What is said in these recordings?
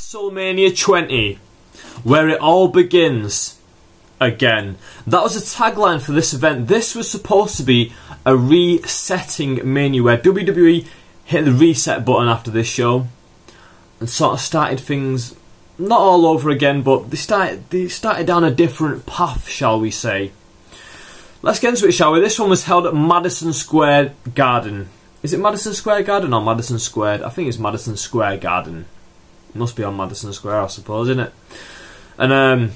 Wrestlemania 20, where it all begins again. That was a tagline for this event. This was supposed to be a resetting Mania where WWE hit the reset button after this show and sort of started things not all over again, but they started down a different path, shall we say. Let's get into it, shall we? This one was held at Madison Square Garden. Is it Madison Square Garden or Madison Squared? I think it's Madison Square Garden. It must be on Madison Square, I suppose, isn't it? And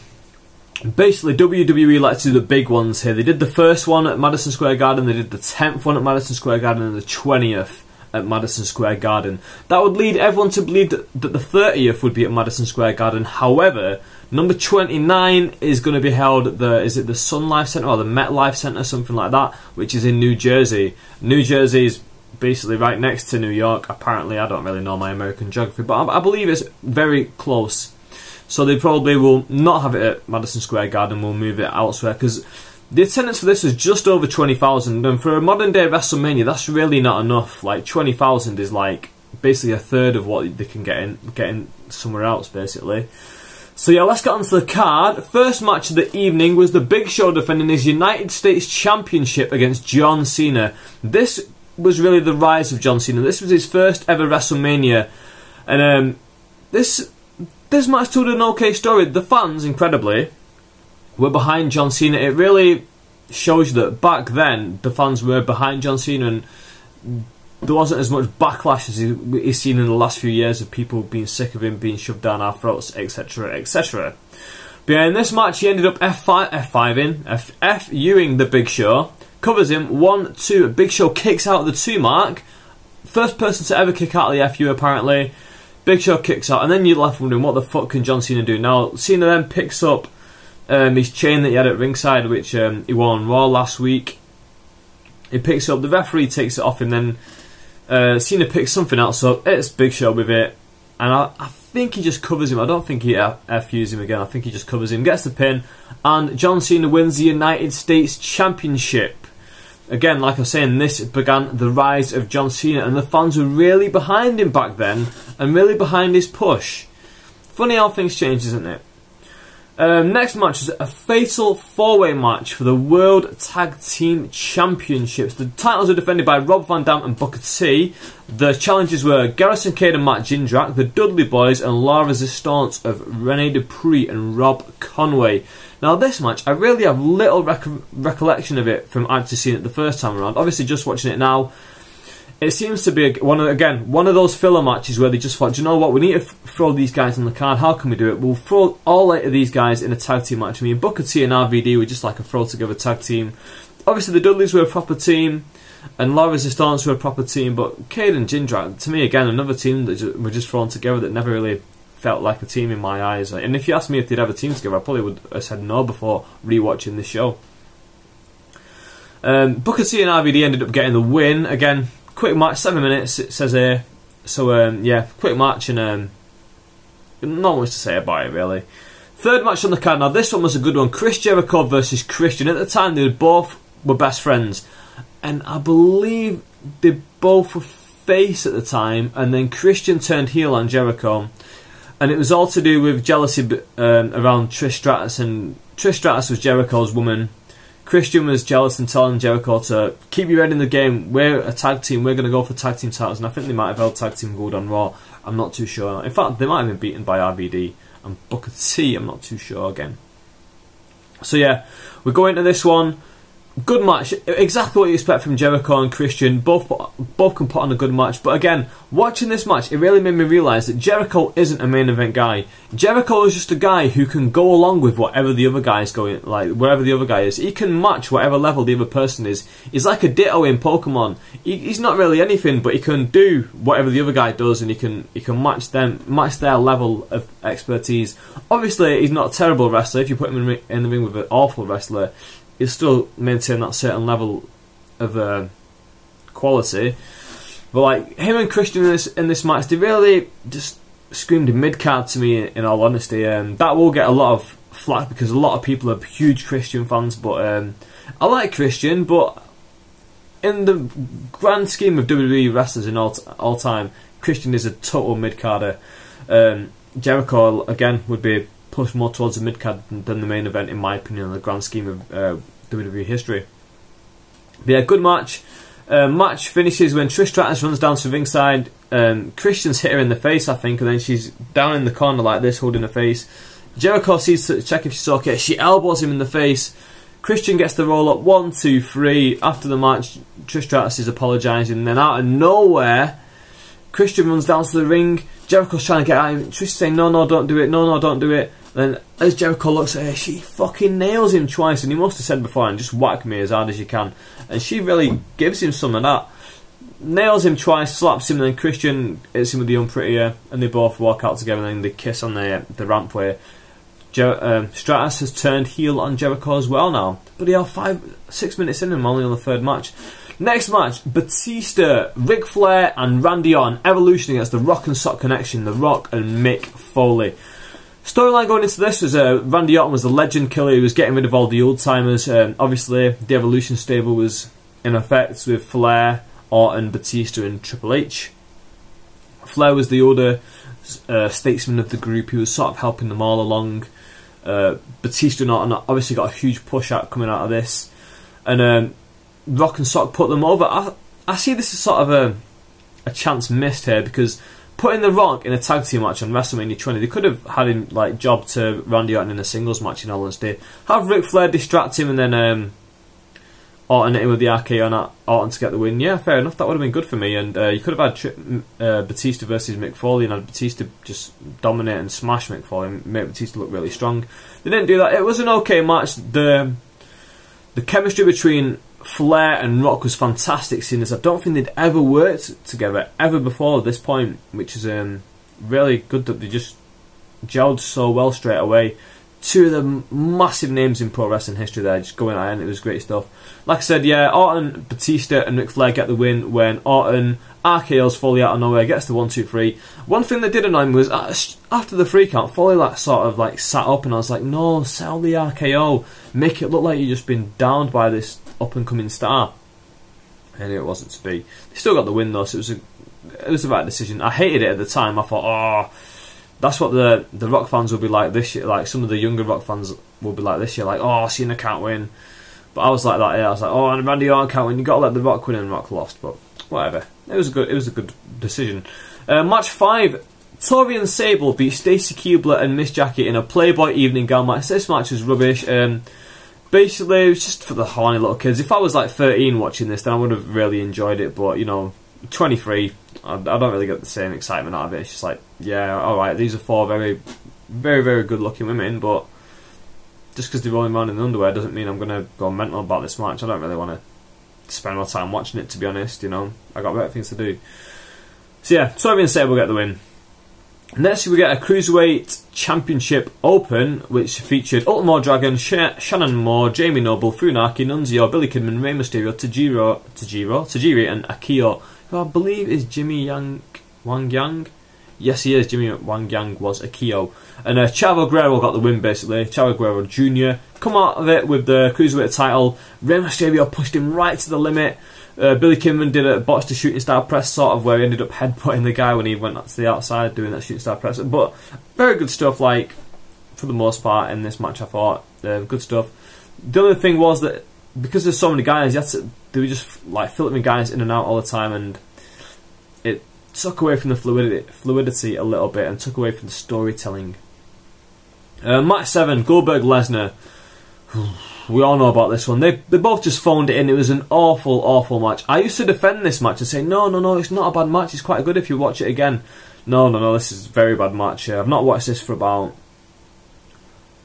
basically WWE like to do the big ones here. They did the first one at Madison Square Garden, they did the 10th one at Madison Square Garden, and the 20th at Madison Square Garden. That would lead everyone to believe that the 30th would be at Madison Square Garden. However, number 29 is going to be held at the, is it the Sun Life Center or the MetLife Center, something like that, which is in New Jersey. New Jersey is basically right next to New York, apparently. I don't really know my American geography, but I believe it's very close. So they probably will not have it at Madison Square Garden, will move it elsewhere, because the attendance for this was just over 20,000, and for a modern day WrestleMania, that's really not enough. Like, 20,000 is like basically a third of what they can get in somewhere else, basically. So yeah, let's get on to the card. First match of the evening was the Big Show defending his United States Championship against John Cena. This was really the rise of John Cena. This was his first ever WrestleMania, and this match told an okay story. The fans, incredibly, were behind John Cena. It really shows you that back then the fans were behind John Cena, and there wasn't as much backlash as he's seen in the last few years of people being sick of him being shoved down our throats, etc, etc. But yeah, in this match he ended up F-Uing the Big Show, covers him, 1-2, Big Show kicks out at the 2 mark, first person to ever kick out of the FU apparently. Big Show kicks out, and then you're left wondering what the fuck can John Cena do now. Cena then picks up his chain that he had at ringside, which he wore on Raw last week. He picks it up, the referee takes it off him, then Cena picks something else up, it's Big Show with it, and I think he just covers him. I don't think he FUs him again, I think he just covers him, gets the pin, and John Cena wins the United States Championship. Again, like I was saying, this began the rise of John Cena, and the fans were really behind him back then, and really behind his push. Funny how things change, isn't it? Next match is a fatal 4-way match for the World Tag Team Championships. The titles are defended by Rob Van Dam and Booker T. The challenges were Garrison Cade and Matt Jindrak, the Dudley Boys, and La Resistance of Rene Dupree and Rob Conway. Now this match, I really have little recollection of it from actually seeing it the first time around. Obviously just watching it now, it seems to be one of those filler matches where they just thought, do you know what, we need to throw these guys on the card, how can we do it? We'll throw all 8 of these guys in a tag team match. I mean, Booker T and RVD were just like a throw together tag team. Obviously the Dudleys were a proper team, and La Resistance were a proper team, but Cade and Jindrak, to me again, another team that were just thrown together that never really felt like a team in my eyes. And if you asked me if they'd have a team together, I probably would have said no before rewatching this show. Booker T and RVD ended up getting the win. Again, quick match, 7 minutes it says here. So yeah, quick match, and not much to say about it really. Third match on the card. Now this one was a good one. Chris Jericho versus Christian. At the time they both were best friends, and I believe they both were face at the time, and then Christian turned heel on Jericho. And it was all to do with jealousy around Trish Stratus, and Trish Stratus was Jericho's woman. Christian was jealous and telling Jericho to keep your head in the game, we're a tag team, we're going to go for tag team titles, and I think they might have held tag team gold on Raw, I'm not too sure. In fact, they might have been beaten by RVD and Booker T, I'm not too sure again. So yeah, we're going to this one. Good match, exactly what you expect from Jericho and Christian. Both can put on a good match, but again, watching this match, it really made me realise that Jericho isn't a main event guy. Jericho is just a guy who can go along with whatever the other guy's going, like wherever the other guy is. He can match whatever level the other person is. He's like a Ditto in Pokemon. He's not really anything, but he can do whatever the other guy does, and he can match their level of expertise. Obviously, he's not a terrible wrestler. If you put him in the ring with an awful wrestler, he'll still maintain that certain level of quality. But like him and Christian in this match, they really just screamed mid-card to me, in all honesty. That will get a lot of flack because a lot of people are huge Christian fans, but I like Christian, but in the grand scheme of WWE wrestlers in all time, Christian is a total mid-carder. Jericho, again, would be pushed more towards the mid-card than the main event, in my opinion, in the grand scheme of WWE history. But yeah, good match. Match finishes when Trish Stratus runs down to ringside. Christian's hit her in the face, I think, and then she's down in the corner like this, holding her face. Jericho sees to check if she's okay. She elbows him in the face. Christian gets the roll up, 1, 2, 3. After the match, Trish Stratus is apologising, and then out of nowhere, Christian runs down to the ring. Jericho's trying to get at him. Trish saying, no, no, don't do it. No, no, don't do it. Then as Jericho looks at her, she fucking nails him twice, and he must have said before, and just whack me as hard as you can. And she really gives him some of that. Nails him twice, slaps him, and then Christian hits him with the unprettier, and they both walk out together, and then they kiss on the rampway. Stratus has turned heel on Jericho as well now. But yeah, 6 minutes in, and I'm only on the third match. Next match, Batista, Ric Flair and Randy Orton, Evolution against the Rock and Sock Connection, The Rock and Mick Foley. Storyline going into this was Randy Orton was the legend killer who was getting rid of all the old timers. Obviously, the Evolution stable was in effect with Flair, Orton, Batista and Triple H. Flair was the older statesman of the group. He was sort of helping them all along. Batista and Orton obviously got a huge push out coming out of this. And Rock and Sock put them over. I see this as sort of a chance missed here, because putting The Rock in a tag team match on WrestleMania 20, they could have had him like job to Randy Orton in a singles match in all honesty. Have Ric Flair distract him and then Orton hit him with the RKO on Orton to get the win. Yeah, fair enough, that would have been good for me. And you could have had Batista versus Mick Foley and had Batista just dominate and smash Mick Foley and make Batista look really strong. They didn't do that. It was an okay match. The chemistry between Flair and Rock was fantastic, seeing as I don't think they'd ever worked together ever before at this point, which is really good that they just gelled so well straight away. Two of the massive names in pro wrestling history there just going at it, and it was great stuff. Like I said, yeah, Orton, Batista and Ric Flair get the win when Orton RKO's Foley out of nowhere, gets the 1, 2, 3. One thing that did annoy me was after the 3 count, Foley sort of sat up, and I was like, no, sell the RKO, make it look like you've just been downed by this up and coming star. And it wasn't to be. They still got the win though, so it was the right decision. I hated it at the time. I thought, oh, that's what the Rock fans will be like this year. Like some of the younger Rock fans will be like this year, like, oh, Cena can't win. But I was like that. Yeah, I was like, oh, and Randy Orton can't win. You got to let the Rock win, and Rock lost. But whatever. It was a good decision. Match 5. Tori and Sable beat Stacy Keibler and Miss Jackie in a Playboy evening gown match. This match was rubbish. Basically, it was just for the horny little kids. If I was like 13 watching this, then I would have really enjoyed it. But, you know, 23, I don't really get the same excitement out of it. It's just like, yeah, alright, these are 4 very, very, very good looking women, but just because they're rolling around in the underwear doesn't mean I'm going to go mental about this match. I don't really want to spend my time watching it, to be honest, you know. I got better things to do. So yeah, Tori and Sable get the win. Next we get a Cruiserweight Championship Open, which featured Ultimo Dragon, Shannon Moore, Jamie Noble, Funaki, Nunzio, Billy Kidman, Rey Mysterio, Tajiri and Akio, who I believe is Jimmy Wang Yang. Yes, he is. Jimmy Wang Yang was Akio. And Chavo Guerrero got the win, basically. Chavo Guerrero Jr. come out of it with the Cruiserweight title. Rey Mysterio pushed him right to the limit. Billy Kidman did a botched shooting star press, sort of, where he ended up headbutting the guy when he went to the outside doing that shooting star press. But very good stuff, like, for the most part, in this match, I thought. Good stuff. The other thing was that because there's so many guys, they were just like filtering guys in and out all the time, and it took away from the fluidity a little bit and took away from the storytelling. Match 7, Goldberg Lesnar. We all know about this one. They both just phoned it in. It was an awful, awful match. I used to defend this match and say, no, it's not a bad match. It's quite good if you watch it again. No, this is a very bad match. I've not watched this for about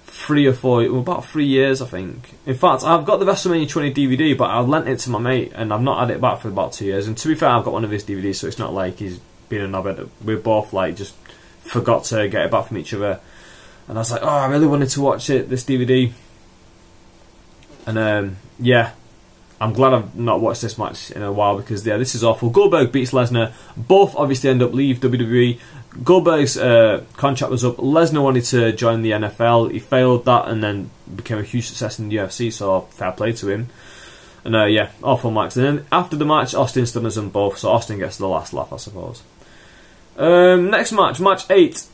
3 or 4, about 3 years, I think. In fact, I've got the WrestleMania 20 DVD, but I lent it to my mate, and I've not had it back for about 2 years. And to be fair, I've got one of his DVDs, so it's not like he's been a knobhead. We both like just forgot to get it back from each other. And I was like, oh, I really wanted to watch this DVD. And yeah, I'm glad I've not watched this match in a while, because yeah, this is awful. Goldberg beats Lesnar. Both obviously end up leave WWE. Goldberg's contract was up. Lesnar wanted to join the NFL. He failed that and then became a huge success in the UFC, so fair play to him. And yeah, awful match. And then after the match, Austin stunners them both, so Austin gets the last laugh, I suppose. Next match, match 8.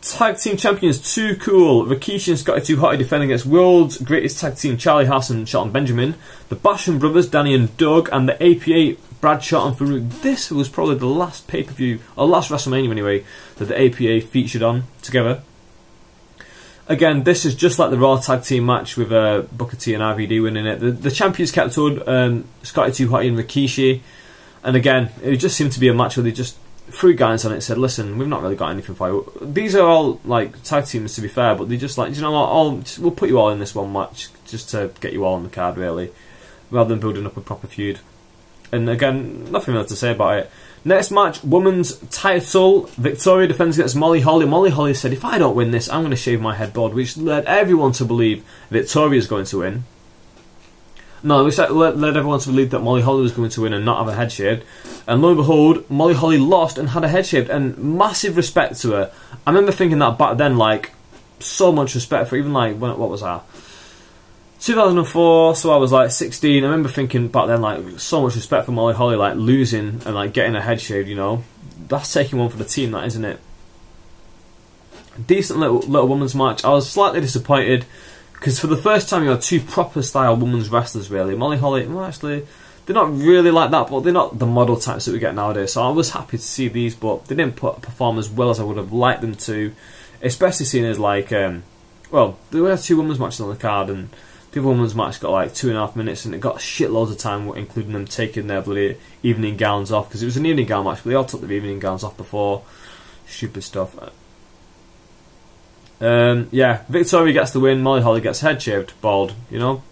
Tag Team Champions, Too Cool. Rikishi and Scotty 2 Hotty defending against World's Greatest Tag Team, Charlie Haas and Shelton Benjamin. The Basham Brothers, Danny and Doug. And the APA, Bradshaw and Farouk. This was probably the last pay-per-view, or last WrestleMania anyway, that the APA featured on together. Again, this is just like the Raw Tag Team match with Booker T and RVD winning it. The champions kept on Scotty 2 Hotty and Rikishi. And again, it just seemed to be a match where they just threw guys on it and said, listen, we've not really got anything for you. These are all like tag teams, to be fair, but they just like, you know what, we'll put you all in this one match just to get you all on the card, really, rather than building up a proper feud. And again, nothing really to say about it. Next match, women's title. Victoria defends against Molly Holly. Molly Holly said, if I don't win this, I'm going to shave my headboard, which led everyone to believe Victoria's going to win. No, which led everyone to believe that Molly Holly was going to win and not have a head shaved. And lo and behold, Molly Holly lost and had a head shaved, and massive respect to her. I remember thinking that back then, like, so much respect for, even like, what was that? 2004, so I was like 16. I remember thinking back then, like, so much respect for Molly Holly, like, losing and like getting her head shaved, you know. That's taking one for the team, that, isn't it? Decent little women's match. I was slightly disappointed, because for the first time you had two proper style women's wrestlers, really. Molly Holly, well, actually, they're not really like that, but they're not the model types that we get nowadays. So I was happy to see these, but they didn't perform as well as I would have liked them to. Especially seeing as, like, well, there were two women's matches on the card, and the other women's match got like 2.5 minutes, and it got shitloads of time, including them taking their bloody evening gowns off, because it was an evening gown match, but they all took their evening gowns off before. Stupid stuff. Yeah, Victoria gets the win. Molly Holly gets head shaved, bald, you know.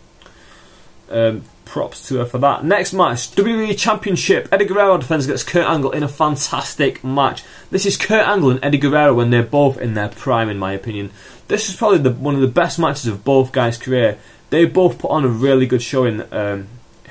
Props to her for that. Next match, WWE Championship. Eddie Guerrero defends against Kurt Angle in a fantastic match. This is Kurt Angle and Eddie Guerrero when they're both in their prime, in my opinion. This is probably one of the best matches of both guys' career. They both put on a really good showing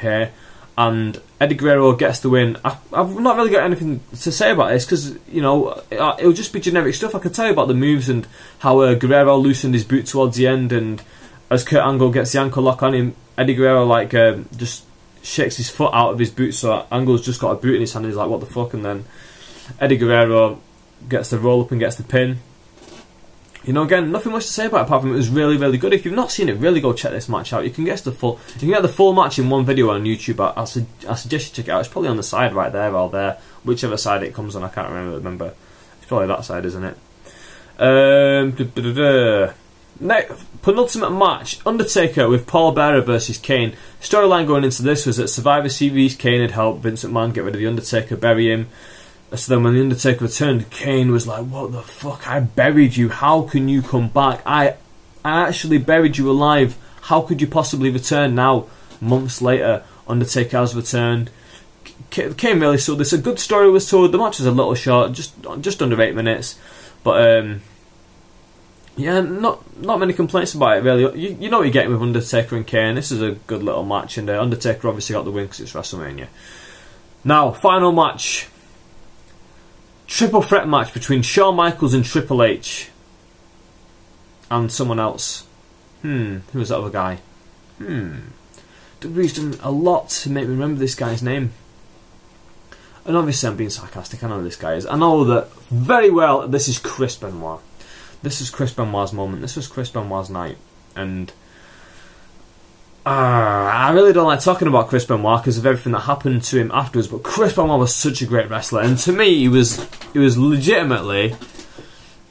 here, and Eddie Guerrero gets the win. I've not really got anything to say about this, because, you know, it'll just be generic stuff. I could tell you about the moves and how Guerrero loosened his boot towards the end, and as Kurt Angle gets the ankle lock on him, Eddie Guerrero like just shakes his foot out of his boot, so Angle's just got a boot in his hand, and he's like, what the fuck, and then Eddie Guerrero gets the roll up and gets the pin. You know, again, nothing much to say about it apart from it was really, really good. If you've not seen it, really go check this match out. You can get the full match in one video on YouTube. I suggest you check it out. It's probably on the side right there or there, whichever side it comes on. I can't remember. It's probably that side, isn't it? Next, penultimate match, Undertaker with Paul Bearer versus Kane. Storyline going into this was that Survivor Series, Kane had helped Vince McMahon get rid of the Undertaker, bury him. So then when the Undertaker returned, Kane was like, what the fuck, I buried you, how can you come back? I actually buried you alive, how could you possibly return now? Months later, Undertaker has returned. Kane really sold this. A good story was told. The match was a little short, just under 8 minutes. But yeah, not many complaints about it, really. You know what you're getting with Undertaker and Kane. This is a good little match, and Undertaker obviously got the win because it's WrestleMania. Now, final match. Triple threat match between Shawn Michaels and Triple H. And someone else. Who was that other guy? WWE's done a lot to make me remember this guy's name. And obviously I'm being sarcastic, I know who this guy is. I know that very well this is Chris Benoit. This is Chris Benoit's moment. This was Chris Benoit's night. And I really don't like talking about Chris Benoit because of everything that happened to him afterwards, but Chris Benoit was such a great wrestler, and to me he was legitimately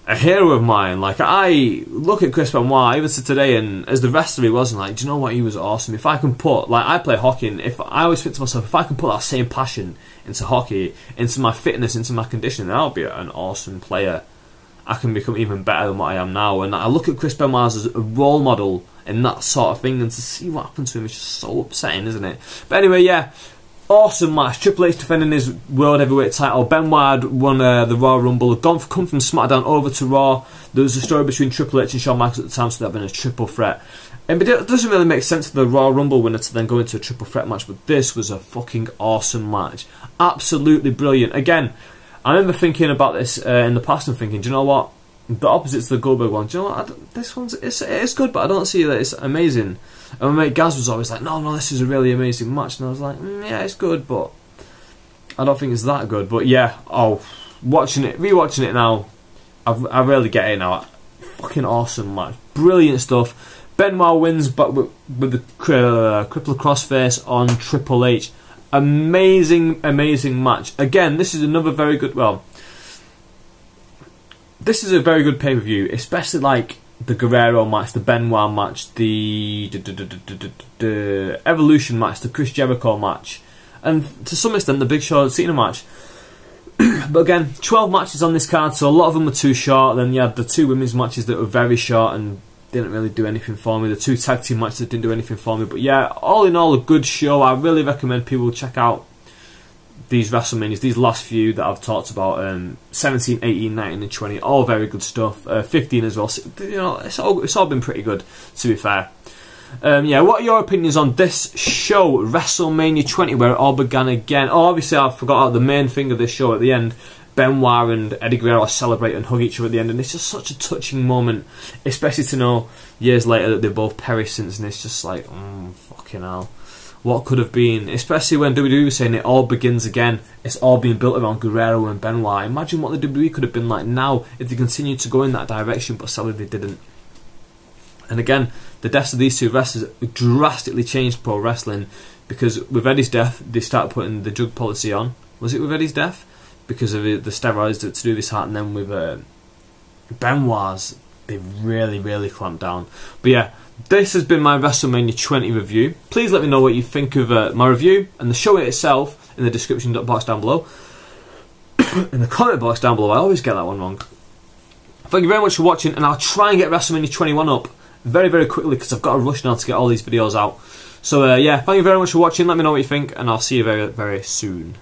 a hero of mine. Like, I look at Chris Benoit even to today, and as the wrestler he was, and like, do you know what, he was awesome. If I can put, like, I play hockey, and if I always think to myself, if I can put that same passion into hockey, into my fitness, into my conditioning, then I'll be an awesome player. I can become even better than what I am now. And I look at Chris Benoit as a role model in that sort of thing, and to see what happened to him is just so upsetting, isn't it? But anyway, yeah, awesome match. Triple H defending his World Heavyweight title. Benoit had won the Raw Rumble, come from SmackDown over to Raw. There was a story between Triple H and Shawn Michaels at the time, so that had been a triple threat. But it doesn't really make sense for the Raw Rumble winner to then go into a triple threat match, but this was a fucking awesome match. Absolutely brilliant. Again, I remember thinking about this in the past and thinking, do you know what? The opposite to the Goldberg one. Do you know what? This one's it's good, but I don't see that it's amazing. And my mate Gaz was always like, no, this is a really amazing match. And I was like, yeah, it's good, but I don't think it's that good. But yeah, rewatching it now, I really get it now. Fucking awesome match. Brilliant stuff. Benoit wins, but with the crippler crossface on Triple H. Amazing, amazing match. Again, this is another very good. Well, this is a very good pay-per-view, especially like the Guerrero match, the Benoit match, the Evolution match, the Chris Jericho match, and to some extent the Big Show Cena match. But again, 12 matches on this card, so a lot of them were too short. Then you had the 2 women's matches that were very short and didn't really do anything for me. The 2 tag team matches that didn't do anything for me. But yeah, all in all, a good show. I really recommend people check out these WrestleManias, these last few that I've talked about. 17, 18, 19 and 20, all very good stuff. 15 as well. So, you know, it's all been pretty good, to be fair. Yeah, what are your opinions on this show, WrestleMania 20, where it all began again? Oh, obviously I forgot the main thing of this show at the end. Benoit and Eddie Guerrero celebrate and hug each other at the end, and it's just such a touching moment, especially to know years later that they've both perished since, and it's just like, fucking hell, what could have been, especially when WWE was saying it all begins again. It's all being built around Guerrero and Benoit. Imagine what the WWE could have been like now if they continued to go in that direction, but sadly they didn't. And again, the deaths of these 2 wrestlers drastically changed pro wrestling, because with Eddie's death, they started putting the drug policy on. Was it with Eddie's death? Because of the steroids to do this heart, and then with Benoit's, they really, really clamped down. But yeah, this has been my WrestleMania 20 review. Please let me know what you think of my review and the show itself in the description box down below. In the comment box down below, I always get that one wrong. Thank you very much for watching, and I'll try and get WrestleMania 21 up very, very quickly, because I've got to rush now to get all these videos out. So yeah, thank you very much for watching. Let me know what you think, and I'll see you very, very soon.